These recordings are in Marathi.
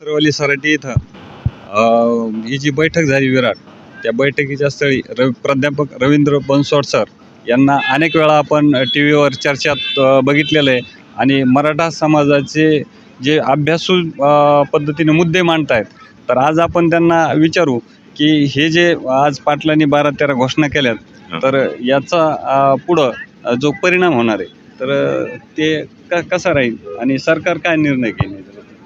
सरवली सराटी इथं ही जी बैठक झाली विराट, त्या बैठकीच्या स्थळी प्राध्यापक रवींद्र बनसोड सर यांना अनेक वेळा आपण टी व्हीवर चर्चात बघितलेलं आहे. आणि मराठा समाजाचे जे अभ्यासू पद्धतीने मुद्दे मांडतायत, तर आज आपण त्यांना विचारू की हे जे आज पाटलांनी 12-13 घोषणा केल्यात, तर याचा पुढं जो परिणाम होणार आहे, तर ते कसा राहील आणि सरकार काय निर्णय घेईल?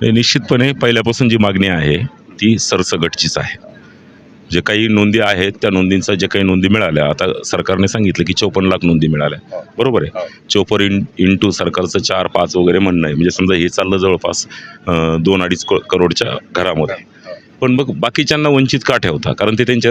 निश्चितपणे पहिल्यापासून जी मागणी आहे ती सरसगटचीच आहे. जे काही नोंदी आहेत त्या नोंदींचा जे काही नोंदी मिळाल्या, आता सरकारने सांगितलं की 54 लाख नोंदी मिळाल्या, बरोबर आहे. 54 इंटू सरकारचं 4-5 वगैरे म्हणणं आहे. म्हणजे समजा हे चाललं जवळपास 2-2.5 करोडच्या घरामध्ये. पण मग बाकीच्यांना वंचित का ठेवता? कारण ते त्यांच्या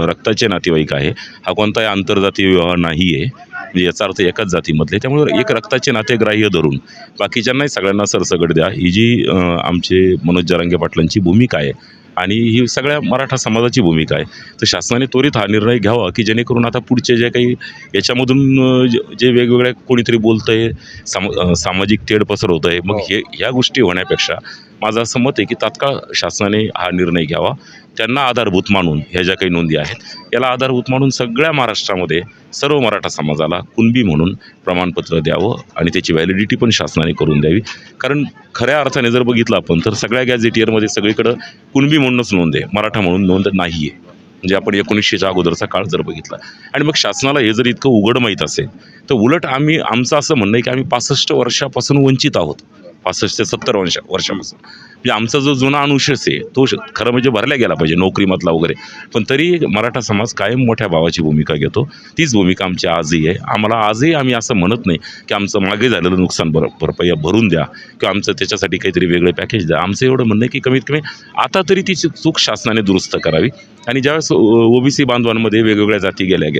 रक्ताचे नातेवाईक आहे. हा कोणताही आंतरजातीय विवाह नाही आहे. म्हणजे याचा अर्थ एकाच जातीमधले, त्यामुळे एक रक्ताचे नाते ग्राह्य धरून बाकीच्यांनाही सगळ्यांना सरसगट द्या, ही जी आमचे मनोज जरांगे पाटलांची भूमिका आहे आणि ही सगळ्या मराठा समाजाची भूमिका आहे. तर शासनाने त्वरित हा निर्णय घ्यावा की जेणेकरून आता पुढचे जे काही याच्यामधून जे वेगवेगळ्या कोणीतरी बोलतंय, सामाजिक तेढ पसरवत आहे, मग ह्या गोष्टी होण्यापेक्षा माझं असं मत आहे की तात्काळ शासनाने हा निर्णय घ्यावा. त्यांना आधारभूत मानून ह्या ज्या काही नोंदी आहेत याला आधारभूत मानून सगळ्या महाराष्ट्रामध्ये सर्व मराठा समाजाला कुणबी म्हणून प्रमाणपत्र द्यावं आणि त्याची व्हॅलिडिटी पण शासनाने करून द्यावी. कारण खऱ्या अर्थाने जर बघितलं आपण तर सगळ्या गॅझेटियरमध्ये सगळीकडं कुणबी म्हणूनच नोंद आहे, मराठा म्हणून नोंद नाही आहे. म्हणजे आपण 1900च्या अगोदरचा काळ जर बघितला आणि मग शासनाला हे जर इतकं उघड माहीत असेल तर उलट आमचं असं म्हणणं आहे की आम्ही 65 वर्षापासून वंचित आहोत. 65 ते 70 वर्षापासून म्हणजे आमचा जो जुना अनुशेष आहे तो खरं म्हणजे भरला गेला पाहिजे, नोकरीमधला वगैरे. पण तरी मराठा समाज कायम मोठ्या भावाची भूमिका घेतो. तीच भूमिका आमची आजही आहे. आम्हाला आजही आम्ही असं म्हणत नाही की आमचं मागे झालेलं नुकसान भरपाई भरून द्या किंवा आमचं त्याच्यासाठी काहीतरी वेगळे पॅकेज द्या. आमचं एवढं म्हणणं आहे की कमीत कमी आता तरी ती चूक शासनाने दुरुस्त करावी. आणि ज्यावेळेस ओबीसी बांधवांमध्ये वेगवेगळ्या जाती गेल्या,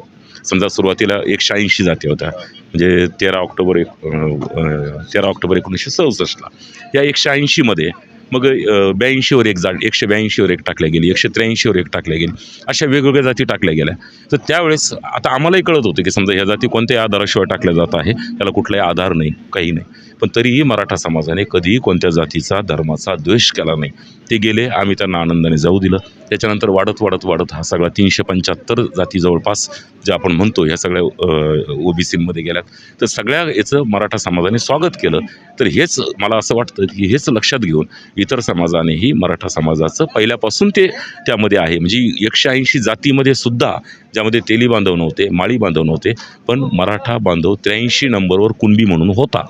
समजा सुरुवातीला 180 जाती होत्या, म्हणजे 13 ऑक्टोबर 1967ला या 180मध्ये मग 82वर एक जात, 182वर एक टाकल्या गेली, 183वर एक टाकल्या गेली, अशा वेगवेगळ्या जाती टाकल्या गेल्या. तर त्यावेळेस आता आम्हालाही कळत होतं की समजा ह्या जाती कोणत्याही आधाराशिवाय टाकल्या जात आहे, त्याला कुठलाही आधार नाही, काही नाही. पण तरीही मराठा समाजाने कधीही कोणत्या जातीचा धर्माचा द्वेष केला नाही. ते गेले, आम्ही त्यांना आनंदाने जाऊ दिलं. त्याच्यानंतर वाढत हा सगळा 375 जाती जवळपास जे आपण म्हणतो ह्या सगळ्या ओबीसीमध्ये गेल्यात. तर सगळ्या याचं मराठा समाजाने स्वागत केलं. तर हेच मला असं वाटतं की हेच लक्षात घेऊन इतर समाजानेही मराठा समाजाचं पहिल्यापासून ते त्यामध्ये आहे. म्हणजे 180 जातीमध्ये सुद्धा ज्यामध्ये तेली बांधव नव्हते, माळी बांधव नव्हते, पण मराठा बांधव 83 नंबरवर कुणबी म्हणून होता.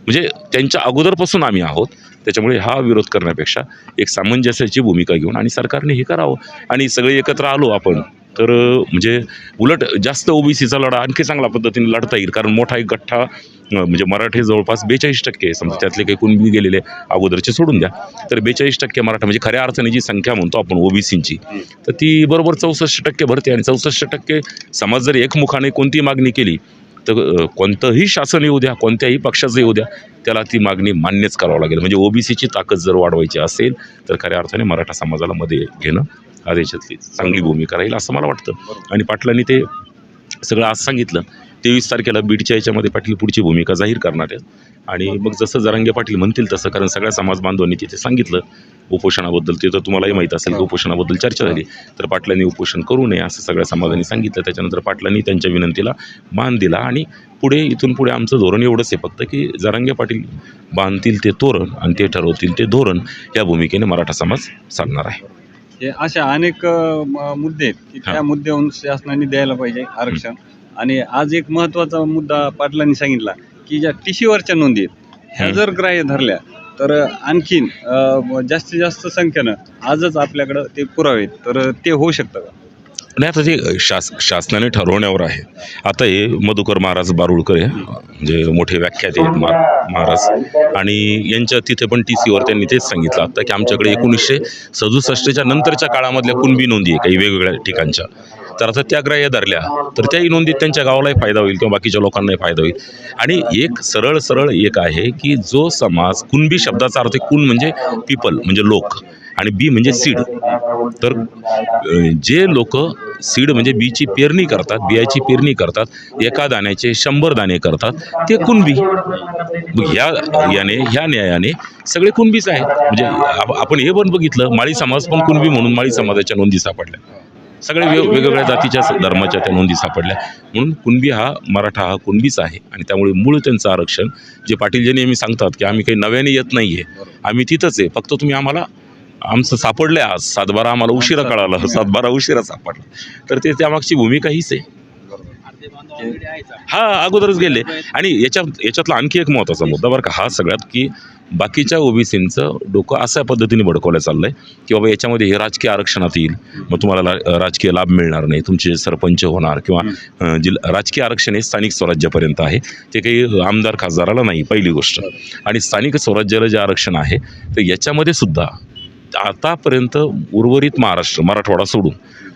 म्हणजे त्यांच्या अगोदरपासून आम्ही आहोत. त्याच्यामुळे हा विरोध करण्यापेक्षा एक सामंजस्याची भूमिका घेऊन आणि सरकारने हे करावं आणि सगळे एकत्र आलो आपण तर म्हणजे उलट जास्त ओबीसीचा लढा आणखी चांगल्या पद्धतीने लढता येईल. कारण मोठा एक गठ्ठा म्हणजे मराठी जवळपास 42% समजा, त्यातले काही कुणबी गेलेले अगोदरचे सोडून द्या, तर 42% मराठा म्हणजे खऱ्या अर्थाने जी संख्या म्हणतो आपण ओबीसींची, तर ती बरोबर 64% भरते. आणि 64% समाज जर एकमुखाने कोणती मागणी केली तर कोणतंही शासन येऊ द्या, कोणत्याही पक्षाचं येऊ द्या, त्याला ती मागणी मान्यच करावं लागेल. म्हणजे ओबीसीची ताकद जर वाढवायची असेल तर खऱ्या अर्थाने मराठा समाजाला मध्ये घेणं हा देशातली चांगली भूमिका राहील असं मला वाटतं. आणि पाटलांनी ते सगळं आज सांगितलं. 23 तारखेला बीडच्या याच्यामध्ये पाटील पुढची भूमिका जाहीर करणार आहेत. आणि मग जसं जरांगे पाटील म्हणतील तसं, कारण सगळ्या समाज बांधवांनी तिथे सांगितलं उपोषणाबद्दल, ते तर तुम्हालाही माहीत असेल की उपोषणाबद्दल चर्चा झाली. तर पाटलांनी उपोषण करू नये असं सगळ्या समाजाने सांगितलं. त्याच्यानंतर पाटलांनी त्यांच्या विनंतीला मान दिला आणि इथून पुढे आमचं धोरण एवढंच आहे फक्त की जरांगे पाटील बांधतील ते तोरण आणि ते ठरवतील ते धोरण, या भूमिकेने मराठा समाज चालणार आहे. हे अशा अनेक मुद्दे आहेत की त्या मुद्द्यावरून शासनाने द्यायला पाहिजे आरक्षण. आणि आज एक महत्त्वाचा मुद्दा पाटलांनी सांगितला की ज्या टीसीवरच्या नोंदी आहेत ह्या जर ग्राह्य धरल्या तर आणखीन जास्तीत जास्त संख्येनं आजच आपल्याकडं ते पुरावे, तर ते होऊ शकतं का? नाही, आता ते शासनाने ठरवण्यावर आहे. आता हे मधुकर महाराज बारुळकर आहे, म्हणजे मोठे व्याख्याते आहेत महाराज, आणि यांच्या तिथे पण TCवर त्यांनी तेच सांगितलं आता की आमच्याकडे 1967च्या नंतरच्या काळामधल्या कुणबी नोंदी आहे काही वेगवेगळ्या ठिकाणच्या. तर आता त्या ग्राह्य धरल्या तर त्याही नोंदीत त्यांच्या गावालाही फायदा होईल किंवा बाकीच्या लोकांनाही फायदा होईल. आणि एक सरळ एक आहे की जो समाज, कुणबी शब्दाचा अर्थ कुण म्हणजे पीपल म्हणजे लोक आणि बी म्हणजे सीड, तर जे लोक सीड म्हणजे बीची पेरणी करतात, बियाची पेरणी करतात, एका दाण्याचे 100 दाणे करतात, ते कुणबी. मग ह्या न्यायाने सगळे कुणबीच आहेत. म्हणजे आपण हे पण बघितलं, माळी समाज पण कुणबी म्हणून माळी समाजाच्या नोंदी सापडल्या. सगळे वेगवेगळ्या जातीच्या धर्माच्या त्या नोंदी सापडल्या. म्हणून कुणबी हा मराठा हा कुणबीच आहे. आणि त्यामुळे मूळ त्यांचं आरक्षण, जे पाटील जे नेहमी सांगतात की आम्ही काही नव्याने येत नाही आहे, आम्ही तिथंच आहे, फक्त तुम्ही आम्हाला आमचं सापडलं आहे, आज 7-12 आम्हाला उशिरा कळालं, 7-12 उशिरा सापडलं, तर ते त्यामागची भूमिका हीच आहे. हा अगोदरच गेले. आणि याच्यातला आणखी एक महत्त्वाचा मुद्दा बरं का हा सगळ्यात, की बाकीच्या ओबीसींचं डोकं अशा पद्धतीने भडकवलं चाललंय की बाबा याच्यामध्ये हे राजकीय आरक्षणात येईल, मग तुम्हाला राजकीय लाभ मिळणार नाही, तुमचे सरपंच होणार, किंवा राजकीय आरक्षण हे स्थानिक स्वराज्यापर्यंत आहे, ते काही आमदार खासदाराला नाही, पहिली गोष्ट. आणि स्थानिक स्वराज्याला जे आरक्षण आहे तर याच्यामध्ये सुद्धा आतापर्यंत उर्वरित महाराष्ट्र, मराठवाडा सोडून,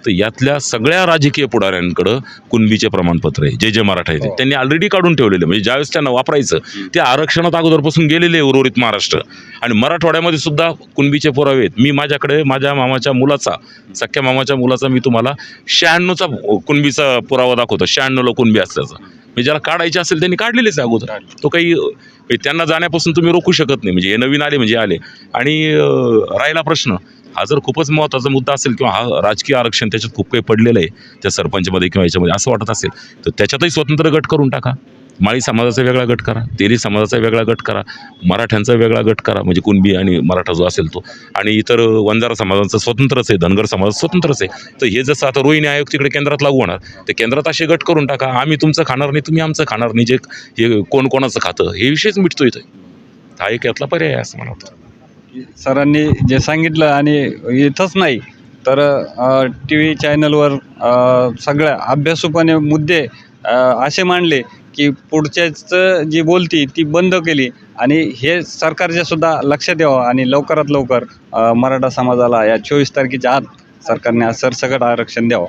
तर यातल्या सगळ्या राजकीय पुढाऱ्यांकडं कुणबीचे प्रमाणपत्र आहे, जे मराठा आहेत त्यांनी ऑलरेडी काढून ठेवलेले. म्हणजे ज्यावेळेस त्यांना वापरायचं ते आरक्षणात अगोदरपासून गेलेले आहे उर्वरित महाराष्ट्र. आणि मराठवाड्यामध्ये सुद्धा कुणबीचे पुरावे आहेत. मी माझ्याकडे माझ्या मामाच्या मुलाचा, सख्या मामाच्या मुलाचा, मी तुम्हाला 96चा कुणबीचा पुरावा दाखवतो, 96ला कुणबी असल्याचा. म्हणजे ज्याला काढायचे असेल त्यांनी काढलेलेच आहे अगोदर. तो काही त्यांना जाण्यापासून तुम्ही रोखू शकत नाही. म्हणजे हे नवीन आले म्हणजे आले. आणि राहिला प्रश्न, हा जर खूपच महत्त्वाचा मुद्दा असेल किंवा हा राजकीय आरक्षण त्याच्यात खूप काही पडलेलं आहे त्या सरपंचमध्ये किंवा याच्यामध्ये असं वाटत असेल, तर त्याच्यातही स्वतंत्र गट करून टाका. माळी समाजाचा वेगळा गट करा, तेली समाजाचा वेगळा गट करा, मराठ्यांचा वेगळा गट करा, म्हणजे कुणबी आणि मराठा जो असेल तो. आणि इतर वंजारा समाजाचं स्वतंत्रच आहे, धनगर समाज स्वतंत्रच आहे. तर हे जसं आता रोहिणी आयोग तिकडे केंद्रात लागू होणार, ते केंद्रात असे गट करून टाका, आम्ही तुमचं खाणार नाही, तुम्ही आमचं खाणार नाही, जे हे कोण कोणाचं खातं हे विषयच मिटतो इथं. हा एक यातला पर्याय आहे असं मला वाटतं. सरांनी जे सांगितलं, आणि इथंच नाही तर टी व्ही चॅनलवर सगळ्या अभ्यासूपणे मुद्दे असे मांडले की पुढच्याच जी बोलती ती बंद केली. आणि हे सरकारच्या सुद्धा लक्षात यावं, आणि लवकरात लवकर मराठा समाजाला या 24 तारखेच्या आत सरकारने सरसकट आरक्षण द्यावं.